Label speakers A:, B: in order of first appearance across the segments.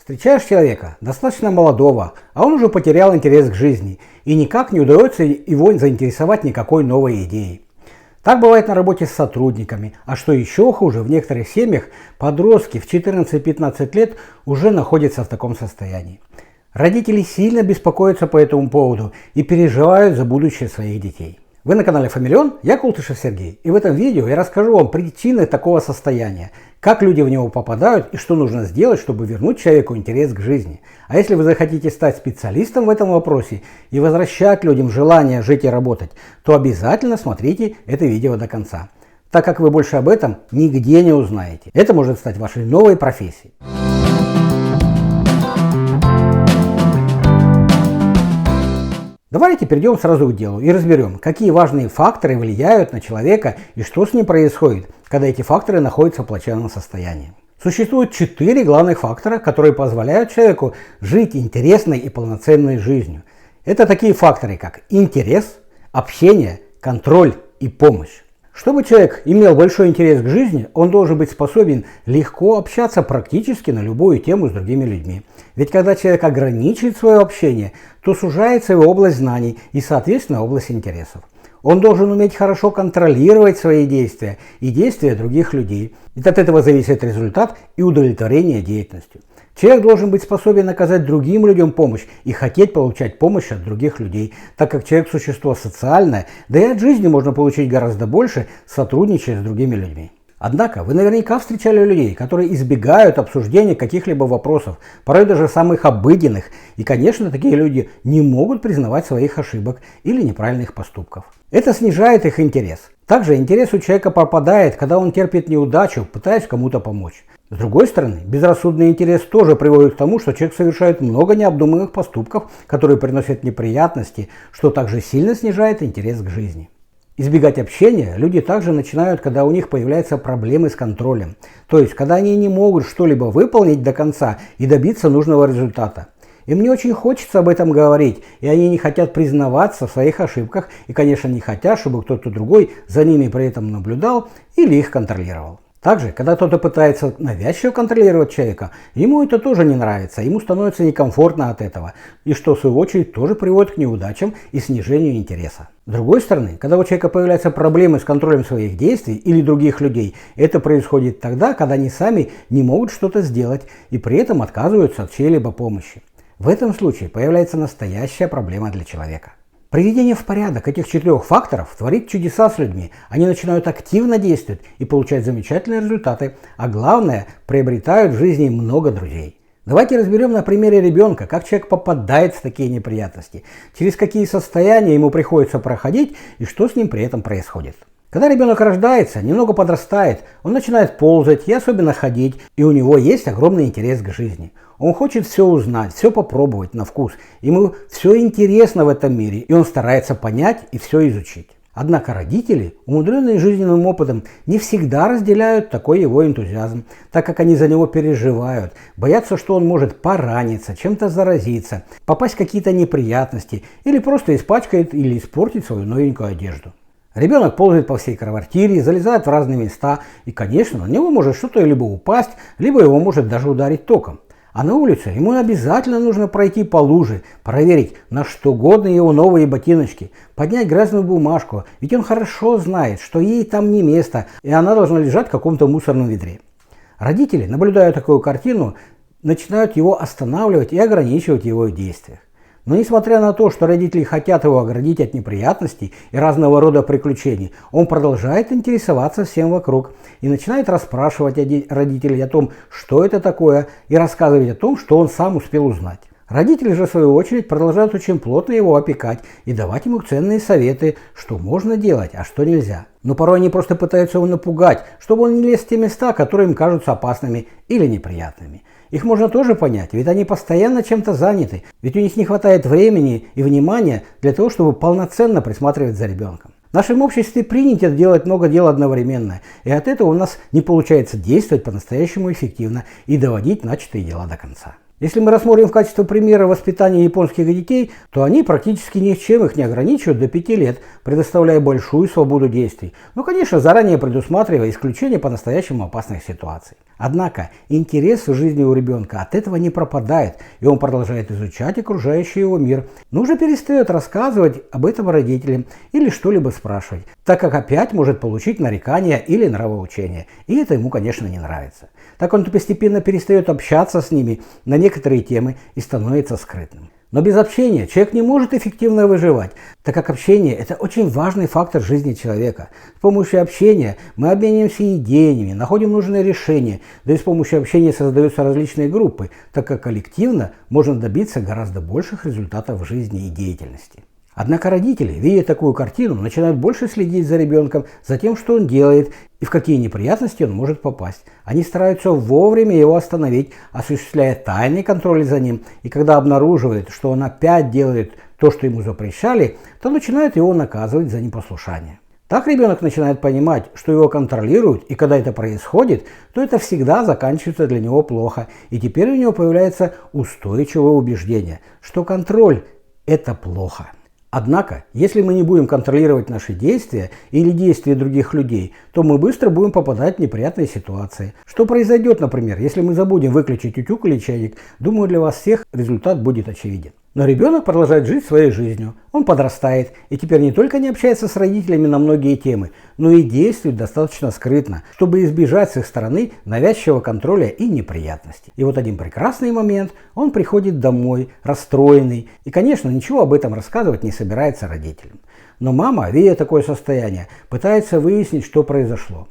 A: Встречаешь человека, достаточно молодого, а он уже потерял интерес к жизни, и никак не удается его заинтересовать никакой новой идеей. Так бывает на работе с сотрудниками, а что еще хуже, в некоторых семьях подростки в 14-15 лет уже находятся в таком состоянии. Родители сильно беспокоятся по этому поводу и переживают за будущее своих детей. Вы на канале Фамильон, я Култышев Сергей, и в этом видео я расскажу вам причины такого состояния, как люди в него попадают и что нужно сделать, чтобы вернуть человеку интерес к жизни. А если вы захотите стать специалистом в этом вопросе и возвращать людям желание жить и работать, то обязательно смотрите это видео до конца, так как вы больше об этом нигде не узнаете. Это может стать вашей новой профессией. Давайте перейдем сразу к делу и разберем, какие важные факторы влияют на человека и что с ним происходит, когда эти факторы находятся в плачевном состоянии. Существует 4 главных фактора, которые позволяют человеку жить интересной и полноценной жизнью. Это такие факторы, как интерес, общение, контроль и помощь. Чтобы человек имел большой интерес к жизни, он должен быть способен легко общаться практически на любую тему с другими людьми. Ведь когда человек ограничивает свое общение, то сужается его область знаний и, соответственно, область интересов. Он должен уметь хорошо контролировать свои действия и действия других людей. Ведь от этого зависит результат и удовлетворение деятельностью. Человек должен быть способен оказать другим людям помощь и хотеть получать помощь от других людей, так как человек – существо социальное, да и от жизни можно получить гораздо больше, сотрудничая с другими людьми. Однако вы наверняка встречали людей, которые избегают обсуждения каких-либо вопросов, порой даже самых обыденных, и, конечно, такие люди не могут признавать своих ошибок или неправильных поступков. Это снижает их интерес. Также интерес у человека пропадает, когда он терпит неудачу, пытаясь кому-то помочь. С другой стороны, безрассудный интерес тоже приводит к тому, что человек совершает много необдуманных поступков, которые приносят неприятности, что также сильно снижает интерес к жизни. Избегать общения люди также начинают, когда у них появляются проблемы с контролем, то есть когда они не могут что-либо выполнить до конца и добиться нужного результата. Им не очень хочется об этом говорить, и они не хотят признаваться в своих ошибках, и, конечно, не хотят, чтобы кто-то другой за ними при этом наблюдал или их контролировал. Также, когда кто-то пытается навязчиво контролировать человека, ему это тоже не нравится, ему становится некомфортно от этого, и что в свою очередь тоже приводит к неудачам и снижению интереса. С другой стороны, когда у человека появляются проблемы с контролем своих действий или других людей, это происходит тогда, когда они сами не могут что-то сделать и при этом отказываются от чьей-либо помощи. В этом случае появляется настоящая проблема для человека. Приведение в порядок этих 4 факторов творит чудеса с людьми. Они начинают активно действовать и получать замечательные результаты, а главное, приобретают в жизни много друзей. Давайте разберем на примере ребенка, как человек попадает в такие неприятности, через какие состояния ему приходится проходить и что с ним при этом происходит. Когда ребенок рождается, немного подрастает, он начинает ползать и особенно ходить, и у него есть огромный интерес к жизни. Он хочет все узнать, все попробовать на вкус. Ему все интересно в этом мире, и он старается понять и все изучить. Однако родители, умудренные жизненным опытом, не всегда разделяют такой его энтузиазм, так как они за него переживают, боятся, что он может пораниться, чем-то заразиться, попасть в какие-то неприятности или просто испачкает или испортит свою новенькую одежду. Ребенок ползает по всей квартире, залезает в разные места, и, конечно, на него может что-то либо упасть, либо его может даже ударить током. А на улице ему обязательно нужно пройти по луже, проверить, на что годны его новые ботиночки, поднять грязную бумажку, ведь он хорошо знает, что ей там не место, и она должна лежать в каком-то мусорном ведре. Родители, наблюдая такую картину, начинают его останавливать и ограничивать в его действиях. Но несмотря на то, что родители хотят его оградить от неприятностей и разного рода приключений, он продолжает интересоваться всем вокруг и начинает расспрашивать родителей о том, что это такое, и рассказывать о том, что он сам успел узнать. Родители же, в свою очередь, продолжают очень плотно его опекать и давать ему ценные советы, что можно делать, а что нельзя. Но порой они просто пытаются его напугать, чтобы он не лез в те места, которые им кажутся опасными или неприятными. Их можно тоже понять, ведь они постоянно чем-то заняты, ведь у них не хватает времени и внимания для того, чтобы полноценно присматривать за ребенком. В нашем обществе принято делать много дел одновременно, и от этого у нас не получается действовать по-настоящему эффективно и доводить начатые дела до конца. Если мы рассмотрим в качестве примера воспитания японских детей, то они практически ни с чем их не ограничивают до 5 лет, предоставляя большую свободу действий. Ну, конечно, заранее предусматривая исключение по-настоящему опасных ситуаций. Однако интерес в жизни у ребенка от этого не пропадает, и он продолжает изучать окружающий его мир, но уже перестает рассказывать об этом родителям или что-либо спрашивать, так как опять может получить нарекания или нравоучения, и это ему, конечно, не нравится. Так он постепенно перестает общаться с ними на некоторые темы и становится скрытным. Но без общения человек не может эффективно выживать, так как общение – это очень важный фактор жизни человека. С помощью общения мы обмениваемся идеями, находим нужные решения, да и с помощью общения создаются различные группы, так как коллективно можно добиться гораздо больших результатов в жизни и деятельности. Однако родители, видя такую картину, начинают больше следить за ребенком, за тем, что он делает и в какие неприятности он может попасть. Они стараются вовремя его остановить, осуществляя тайный контроль за ним, и когда обнаруживают, что он опять делает то, что ему запрещали, то начинают его наказывать за непослушание. Так ребенок начинает понимать, что его контролируют, и когда это происходит, то это всегда заканчивается для него плохо, и теперь у него появляется устойчивое убеждение, что контроль – это плохо. Однако, если мы не будем контролировать наши действия или действия других людей, то мы быстро будем попадать в неприятные ситуации. Что произойдет, например, если мы забудем выключить утюг или чайник? Думаю, для вас всех результат будет очевиден. Но ребенок продолжает жить своей жизнью. Он подрастает и теперь не только не общается с родителями на многие темы, но и действует достаточно скрытно, чтобы избежать с их стороны навязчивого контроля и неприятностей. И вот один прекрасный момент, он приходит домой, расстроенный, и, конечно, ничего об этом рассказывать не собирается родителям. Но мама, видя такое состояние, пытается выяснить, что произошло.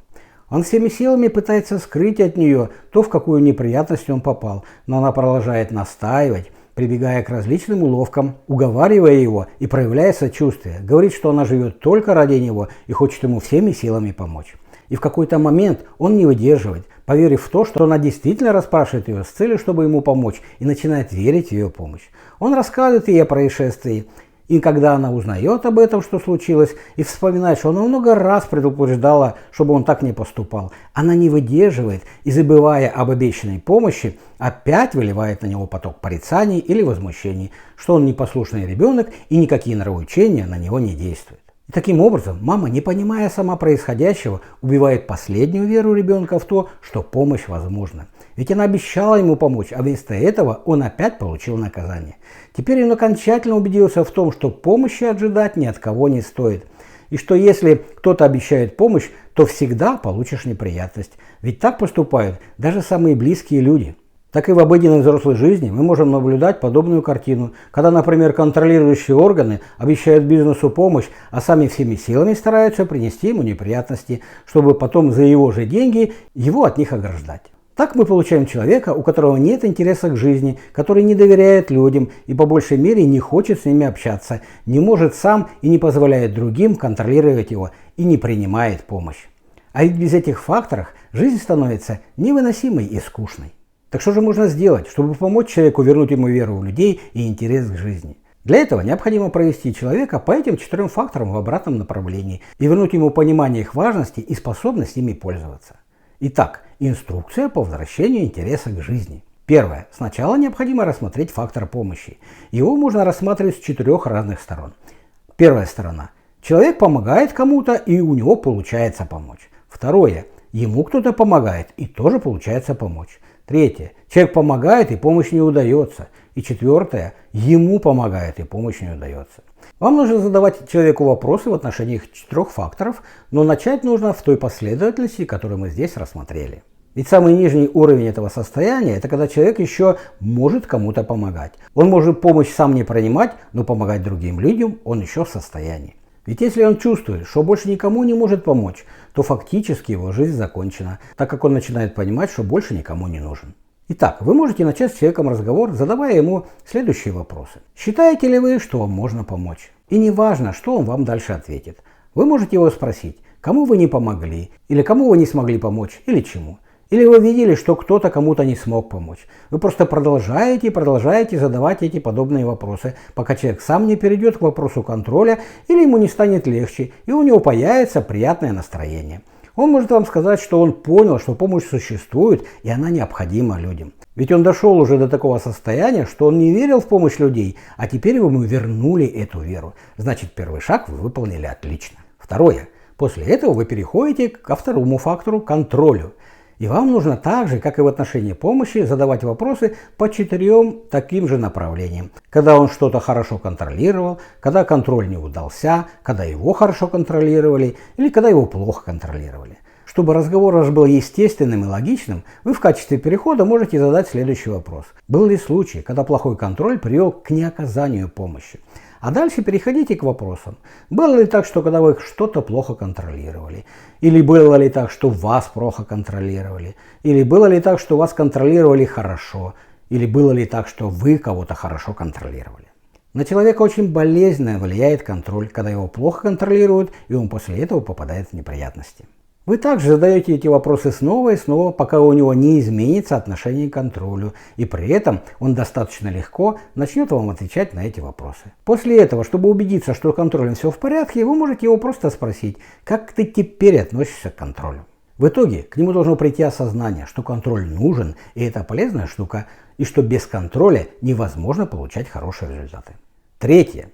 A: Он всеми силами пытается скрыть от нее то, в какую неприятность он попал, но она продолжает настаивать, прибегая к различным уловкам, уговаривая его и проявляя сочувствие, говорит, что она живет только ради него и хочет ему всеми силами помочь. И в какой-то момент он не выдерживает, поверив в то, что она действительно расспрашивает ее с целью, чтобы ему помочь, и начинает верить в ее помощь. Он рассказывает ей о происшествии, и когда она узнает об этом, что случилось, и вспоминает, что она много раз предупреждала, чтобы он так не поступал, она не выдерживает и, забывая об обещанной помощи, опять выливает на него поток порицаний или возмущений, что он непослушный ребенок и никакие нравоучения на него не действуют. И таким образом мама, не понимая сама происходящего, убивает последнюю веру ребенка в то, что помощь возможна. Ведь она обещала ему помочь, а вместо этого он опять получил наказание. Теперь он окончательно убедился в том, что помощи ожидать ни от кого не стоит. И что если кто-то обещает помощь, то всегда получишь неприятность. Ведь так поступают даже самые близкие люди. Так и в обыденной взрослой жизни мы можем наблюдать подобную картину, когда, например, контролирующие органы обещают бизнесу помощь, а сами всеми силами стараются принести ему неприятности, чтобы потом за его же деньги его от них ограждать. Так мы получаем человека, у которого нет интереса к жизни, который не доверяет людям и по большей мере не хочет с ними общаться, не может сам и не позволяет другим контролировать его и не принимает помощь. А ведь без этих факторов жизнь становится невыносимой и скучной. Так что же можно сделать, чтобы помочь человеку вернуть ему веру в людей и интерес к жизни? Для этого необходимо провести человека по этим 4 факторам в обратном направлении и вернуть ему понимание их важности и способность ими пользоваться. Итак, инструкция по возвращению интереса к жизни. Первое. Сначала необходимо рассмотреть фактор помощи. Его можно рассматривать с 4 разных сторон. Первая сторона. Человек помогает кому-то, и у него получается помочь. Второе. Ему кто-то помогает, и тоже получается помочь. Третье. Человек помогает, и помощь не удается. И четвертое. Ему помогает, и помощь не удается. Вам нужно задавать человеку вопросы в отношении этих 4 факторов, но начать нужно в той последовательности, которую мы здесь рассмотрели. Ведь самый нижний уровень этого состояния – это когда человек еще может кому-то помогать. Он может помощь сам не принимать, но помогать другим людям он еще в состоянии. Ведь если он чувствует, что больше никому не может помочь, то фактически его жизнь закончена, так как он начинает понимать, что больше никому не нужен. Итак, вы можете начать с человеком разговор, задавая ему следующие вопросы. Считаете ли вы, что вам можно помочь? И не важно, что он вам дальше ответит. Вы можете его спросить, кому вы не помогли, или кому вы не смогли помочь, или чему. Или вы видели, что кто-то кому-то не смог помочь. Вы просто продолжаете и продолжаете задавать эти подобные вопросы, пока человек сам не перейдет к вопросу контроля, или ему не станет легче, и у него появится приятное настроение. Он может вам сказать, что он понял, что помощь существует, и она необходима людям. Ведь он дошел уже до такого состояния, что он не верил в помощь людей, а теперь ему вернули эту веру. Значит, первый шаг вы выполнили отлично. Второе. После этого вы переходите ко второму фактору – контролю. И вам нужно так же, как и в отношении помощи, задавать вопросы по 4 таким же направлениям. Когда он что-то хорошо контролировал, когда контроль не удался, когда его хорошо контролировали или когда его плохо контролировали. Чтобы разговор ваш был естественным и логичным, вы в качестве перехода можете задать следующий вопрос. Был ли случай, когда плохой контроль привел к неоказанию помощи? А дальше переходите к вопросам. Было ли так, что когда вы что-то плохо контролировали? Или было ли так, что вас плохо контролировали? Или было ли так, что вас контролировали хорошо? Или было ли так, что вы кого-то хорошо контролировали? На человека очень болезненно влияет контроль, когда его плохо контролируют, и он после этого попадает в неприятности. Вы также задаете эти вопросы снова и снова, пока у него не изменится отношение к контролю, и при этом он достаточно легко начнет вам отвечать на эти вопросы. После этого, чтобы убедиться, что с контролем все в порядке, вы можете его просто спросить, как ты теперь относишься к контролю. В итоге к нему должно прийти осознание, что контроль нужен, и это полезная штука, и что без контроля невозможно получать хорошие результаты. Третье.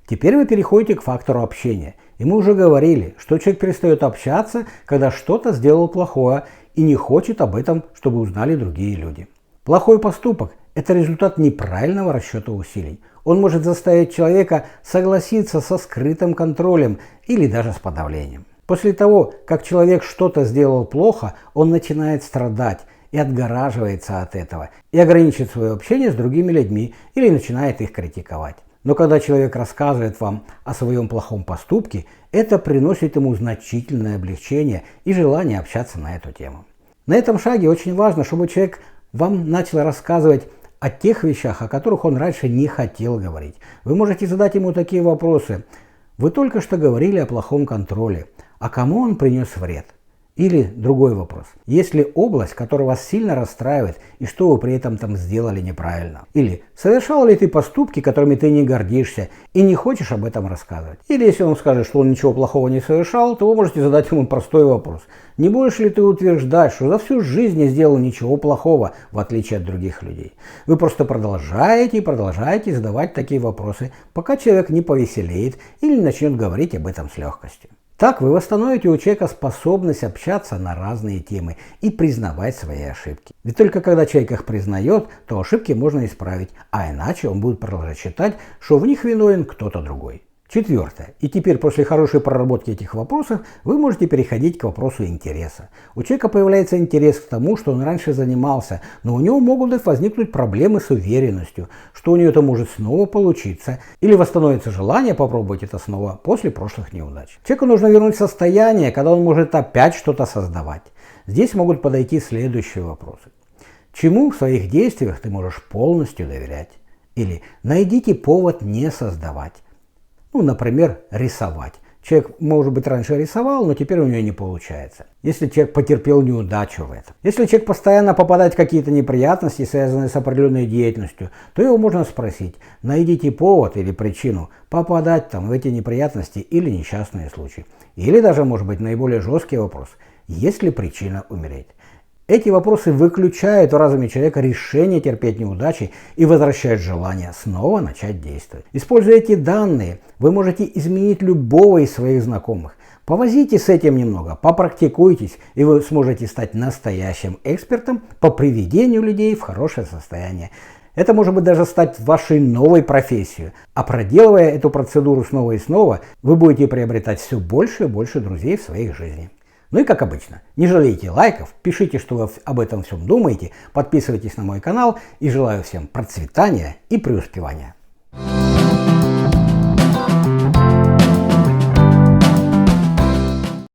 A: Теперь вы переходите к фактору общения. И мы уже говорили, что человек перестает общаться, когда что-то сделал плохое и не хочет об этом, чтобы узнали другие люди. Плохой поступок – это результат неправильного расчета усилий. Он может заставить человека согласиться со скрытым контролем или даже с подавлением. После того, как человек что-то сделал плохо, он начинает страдать и отгораживается от этого, и ограничивает свое общение с другими людьми или начинает их критиковать. Но когда человек рассказывает вам о своем плохом поступке, это приносит ему значительное облегчение и желание общаться на эту тему. На этом шаге очень важно, чтобы человек вам начал рассказывать о тех вещах, о которых он раньше не хотел говорить. Вы можете задать ему такие вопросы. Вы только что говорили о плохом контроле. А кому он принес вред? Или другой вопрос. Есть ли область, которая вас сильно расстраивает, и что вы при этом там сделали неправильно? Или совершал ли ты поступки, которыми ты не гордишься и не хочешь об этом рассказывать? Или если он скажет, что он ничего плохого не совершал, то вы можете задать ему простой вопрос. Не будешь ли ты утверждать, что за всю жизнь не сделал ничего плохого, в отличие от других людей? Вы просто продолжаете и продолжаете задавать такие вопросы, пока человек не повеселеет или не начнет говорить об этом с легкостью. Так вы восстановите у человека способность общаться на разные темы и признавать свои ошибки. Ведь только когда человек их признает, то ошибки можно исправить, а иначе он будет продолжать считать, что в них виновен кто-то другой. Четвертое. И теперь после хорошей проработки этих вопросов вы можете переходить к вопросу интереса. У человека появляется интерес к тому, что он раньше занимался, но у него могут возникнуть проблемы с уверенностью, что у него это может снова получиться, или восстановится желание попробовать это снова после прошлых неудач. Человеку нужно вернуть состояние, когда он может опять что-то создавать. Здесь могут подойти следующие вопросы. Чему в своих действиях ты можешь полностью доверять? Или найдите повод не создавать. Например, рисовать. Человек, может быть, раньше рисовал, но теперь у него не получается. Если человек потерпел неудачу в этом. Если человек постоянно попадает в какие-то неприятности, связанные с определенной деятельностью, то его можно спросить, найдите повод или причину попадать в эти неприятности или несчастные случаи. Или даже, может быть, наиболее жесткий вопрос, есть ли причина умереть. Эти вопросы выключают в разуме человека решение терпеть неудачи и возвращают желание снова начать действовать. Используя эти данные, вы можете изменить любого из своих знакомых. Повозитесь с этим немного, попрактикуйтесь, и вы сможете стать настоящим экспертом по приведению людей в хорошее состояние. Это может быть даже стать вашей новой профессией. А проделывая эту процедуру снова и снова, вы будете приобретать все больше и больше друзей в своей жизни. Ну и как обычно, не жалейте лайков, пишите, что вы об этом всем думаете, подписывайтесь на мой канал и желаю всем процветания и преуспевания.